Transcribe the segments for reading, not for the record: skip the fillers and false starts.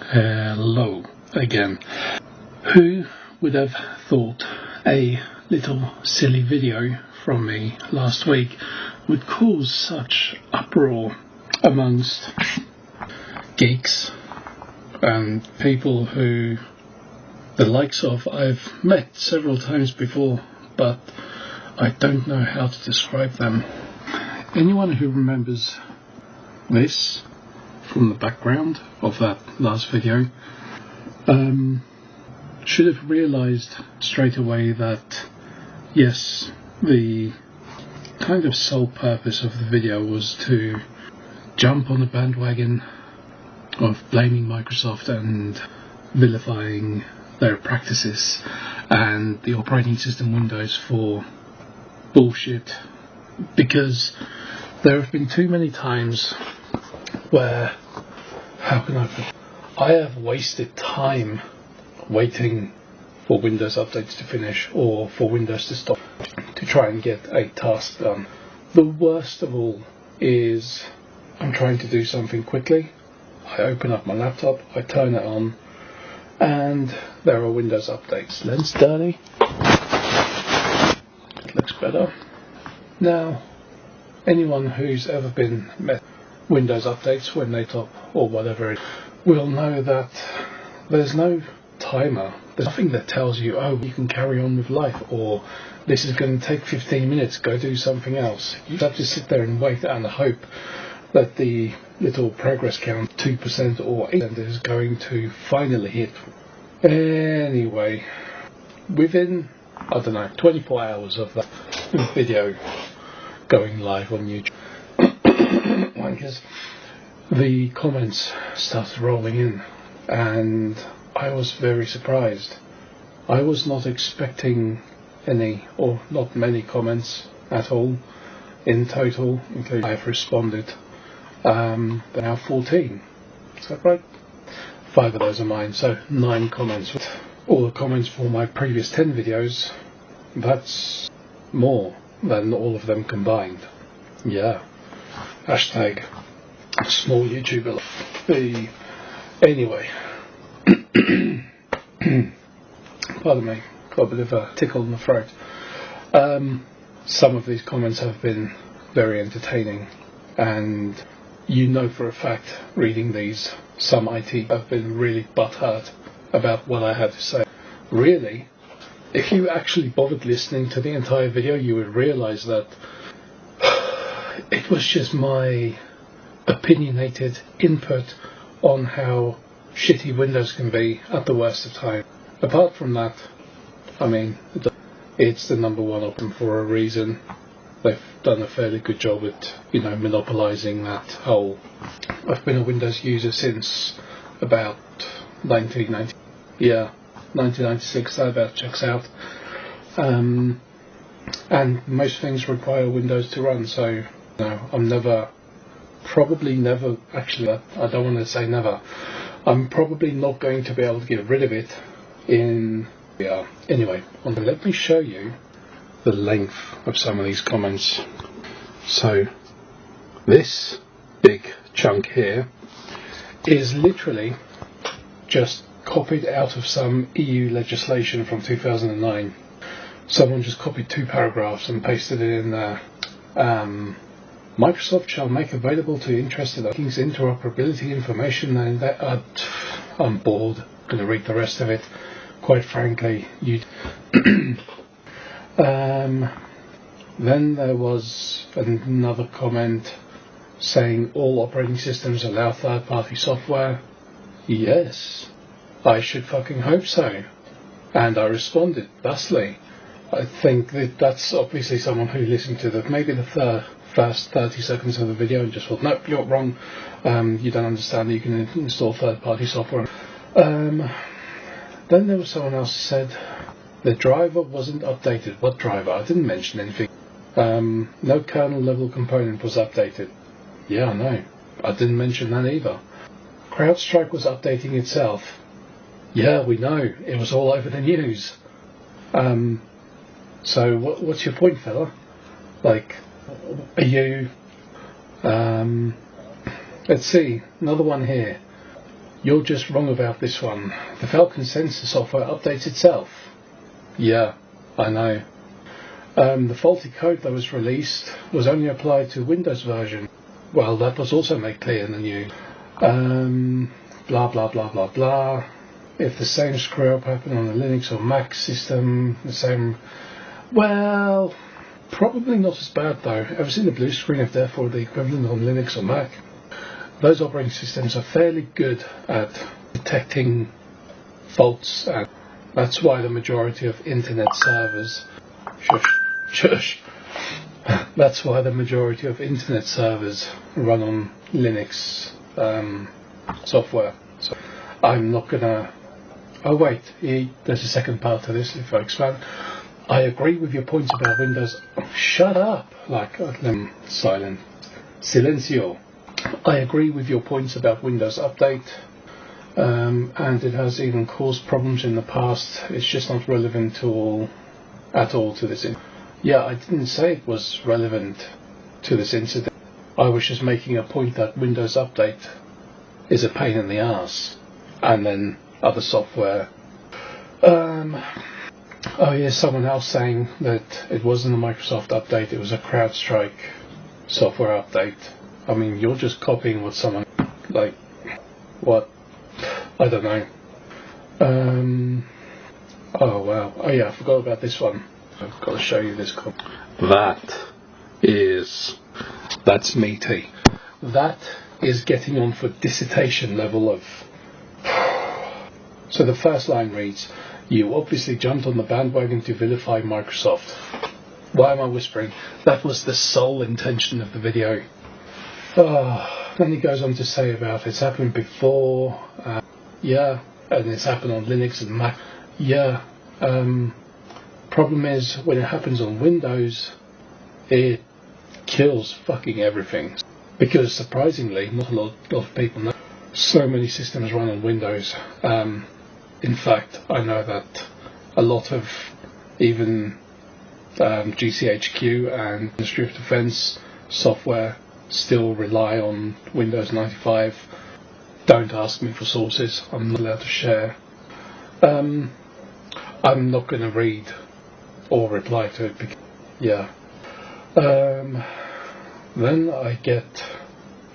Hello again. Who would have thought a little silly video from me last week would cause such uproar amongst geeks and people who the likes of I've met several times before, but I don't know how to describe them. Anyone who remembers this from the background of that last video should have realized straight away that yes, the kind of sole purpose of the video was to jump on the bandwagon of blaming Microsoft and vilifying their practices and the operating system Windows for bullshit, because there have been too many times where, how can I put it? I have wasted time waiting for Windows updates to finish or for Windows to stop to try and get a task done. The worst of all is I'm trying to do something quickly. I open up my laptop, I turn it on, and there are Windows updates. Lens dirty. It looks better. Now, anyone who's ever been met Windows updates when they top or whatever it will know that there's no timer. There's nothing that tells you, oh, you can carry on with life, or this is going to take 15 minutes, go do something else. You have to sit there and wait and hope that the little progress count 2% or 8% is going to finally hit. Anyway, within, 24 hours of that video going live on YouTube, because the comments started rolling in and I was very surprised. I was not expecting any or not many comments at all in total, including I've responded. There are now 14. Is that right? 5 of those are mine, so 9 comments. With all the comments for my previous 10 videos, that's more than all of them combined. Yeah. Hashtag small YouTuber. Anyway. Pardon me, got a bit of a tickle in the throat. Some of these comments have been very entertaining, and you know for a fact, reading these, some IT have been really butthurt about what I had to say. Really, if you actually bothered listening to the entire video, you would realise that it was just my opinionated input on how shitty Windows can be at the worst of times. Apart from that, I mean, it's the number one option for a reason. They've done a fairly good job at, monopolising that whole. I've been a Windows user since about 1996, that about checks out. And most things require Windows to run, so I'm probably never, actually, I don't want to say never. I'm probably not going to be able to get rid of it Anyway, let me show you the length of some of these comments. So, this big chunk here is literally just copied out of some EU legislation from 2009. Someone just copied 2 paragraphs and pasted it in there. Microsoft shall make available to interested parties interoperability information, and that I'm bored. I'm going to read the rest of it. Quite frankly, then there was another comment saying all operating systems allow third-party software. Yes, I should fucking hope so. And I responded thusly. I think that's obviously someone who listened to maybe the first 30 seconds of the video and just thought, nope, you're wrong. You don't understand that you can install third-party software. Then there was someone else who said the driver wasn't updated. What driver? I didn't mention anything. No kernel level component was updated. Yeah, I know. I didn't mention that either. CrowdStrike was updating itself. Yeah, we know. It was all over the news. So what's your point, fella? Like, are you... let's see, another one here. You're just wrong about this one. The Falcon sensor software updates itself. Yeah, I know. The faulty code that was released was only applied to Windows version. Well, that was also made clear in the news. Blah blah blah blah blah. If the same screw up happened on a Linux or Mac system, the same... Well, probably not as bad though. Ever seen the blue screen of death or the equivalent on Linux or Mac? Those operating systems are fairly good at detecting faults, and that's why the majority of internet servers... Shush. That's why the majority of internet servers run on Linux software. So I'm not gonna... Oh wait, there's a second part to this if I expand. I agree with your points about Windows... Oh, shut up! Like, silent. Silencio. I agree with your points about Windows Update, and it has even caused problems in the past. It's just not relevant at all to this. Yeah, I didn't say it was relevant to this incident. I was just making a point that Windows Update is a pain in the ass, and then other software. Oh yeah, someone else saying that it wasn't a Microsoft update, it was a CrowdStrike software update. I mean, you're just copying what someone, like, what? I don't know. Oh wow. Oh yeah, I forgot about this one. I've got to show you this. That's meaty. That is getting on for dissertation level of... So the first line reads, you obviously jumped on the bandwagon to vilify Microsoft. Why am I whispering? That was the sole intention of the video. Then he goes on to say about it's happened before. Yeah, and it's happened on Linux and Mac. Yeah. Problem is, when it happens on Windows, it kills fucking everything. Because surprisingly, not a lot of people know. So many systems run on Windows. In fact, I know that a lot of even GCHQ and Ministry of Defense software still rely on Windows 95. Don't ask me for sources, I'm not allowed to share. I'm not going to read or reply to it because, yeah. Then I get...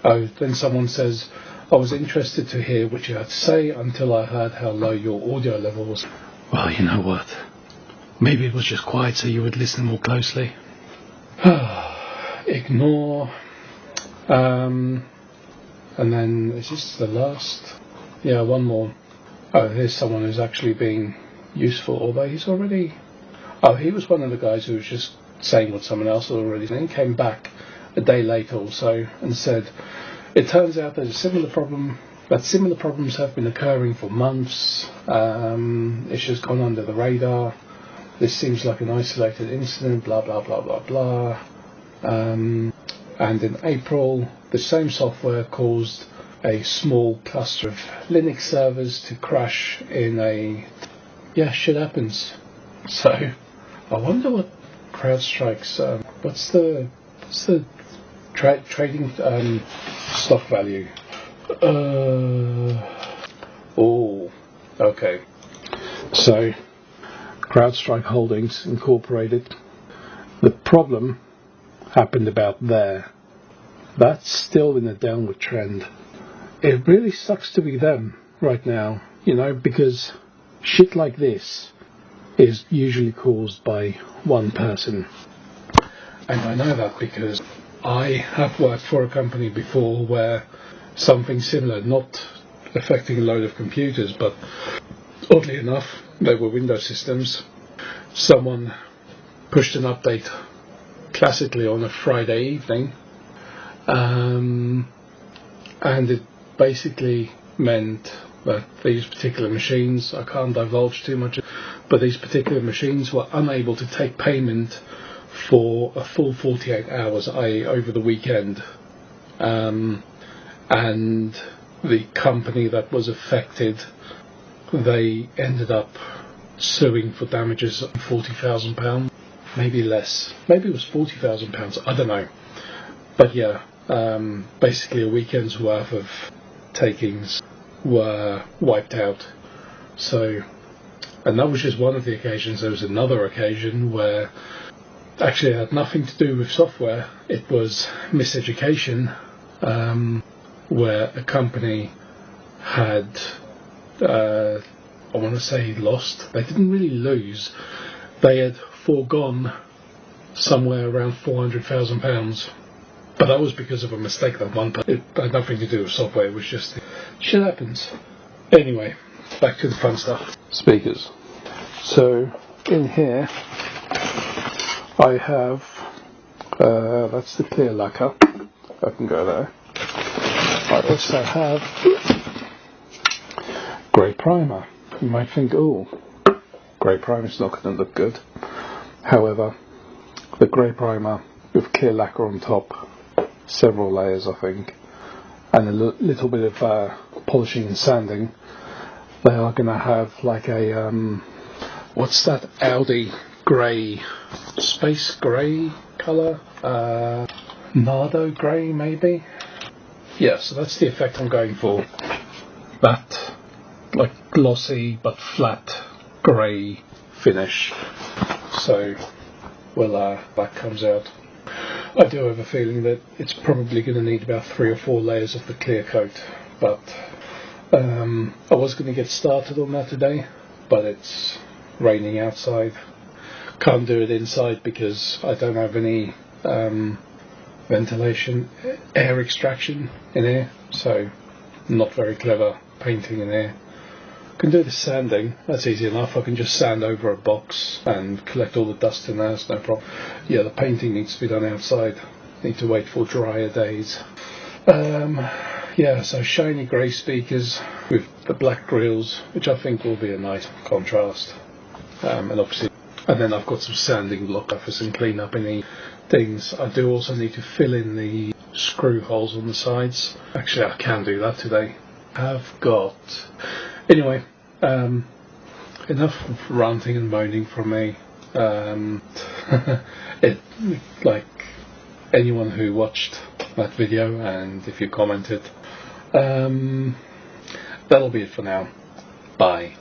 then someone says, I was interested to hear what you had to say until I heard how low your audio level was. Well, you know what? Maybe it was just quiet so you would listen more closely. Ignore. And then, is this the last? Yeah, one more. Oh, here's someone who's actually being useful, although he's already... Oh, he was one of the guys who was just saying what someone else had already said. Then he came back a day later or so and said, it turns out there's a similar problem, that similar problems have been occurring for months. It's just gone under the radar. This seems like an isolated incident, blah, blah, blah, blah, blah. And in April, the same software caused a small cluster of Linux servers to crash in a... Yeah, shit happens. So, I wonder what CrowdStrike's... what's the trading stock value? Oh, okay. So, CrowdStrike Holdings Incorporated. The problem happened about there. That's still in a downward trend. It really sucks to be them right now, you know, because shit like this is usually caused by one person. And I know that because I have worked for a company before where something similar, not affecting a load of computers, but oddly enough, they were Windows systems. Someone pushed an update classically on a Friday evening, and it basically meant that these particular machines, I can't divulge too much, but these particular machines were unable to take payment for a full 48 hours, i.e. over the weekend. And the company that was affected, they ended up suing for damages of £40,000 maybe less. Maybe it was £40,000. I don't know. But yeah, basically a weekend's worth of takings were wiped out. So, and that was just one of the occasions. There was another occasion where actually it had nothing to do with software. It was miseducation, where a company had, I want to say, lost. They didn't really lose. They had foregone somewhere around £400,000. But that was because of a mistake that one person. It had nothing to do with software. It was just shit happens. Anyway, back to the fun stuff. Speakers. So in here I have that's the clear lacquer. I can go there. I also have grey primer. You might think, oh, grey primer is not going to look good. However, the grey primer with clear lacquer on top, several layers I think, and a little bit of polishing and sanding, they are going to have like a what's that Audi grey, space grey colour, Nardo grey maybe. Yeah, so that's the effect I'm going for. That like glossy but flat grey finish. So well, that comes out. I do have a feeling that it's probably going to need about 3 or 4 layers of the clear coat, but I was going to get started on that today, but it's raining outside. Can't do it inside because I don't have any ventilation, air extraction in here, so not very clever painting in here. Can do the sanding, that's easy enough. I can just sand over a box and collect all the dust in there, it's no problem. Yeah, the painting needs to be done outside. Need to wait for drier days. Yeah, so shiny grey speakers with the black grills, which I think will be a nice contrast. And obviously, and then I've got some sanding block for some clean up any things. I do also need to fill in the screw holes on the sides. Actually, I can do that today. I've got... Anyway, enough ranting and moaning from me. Like anyone who watched that video, and if you commented, that'll be it for now. Bye.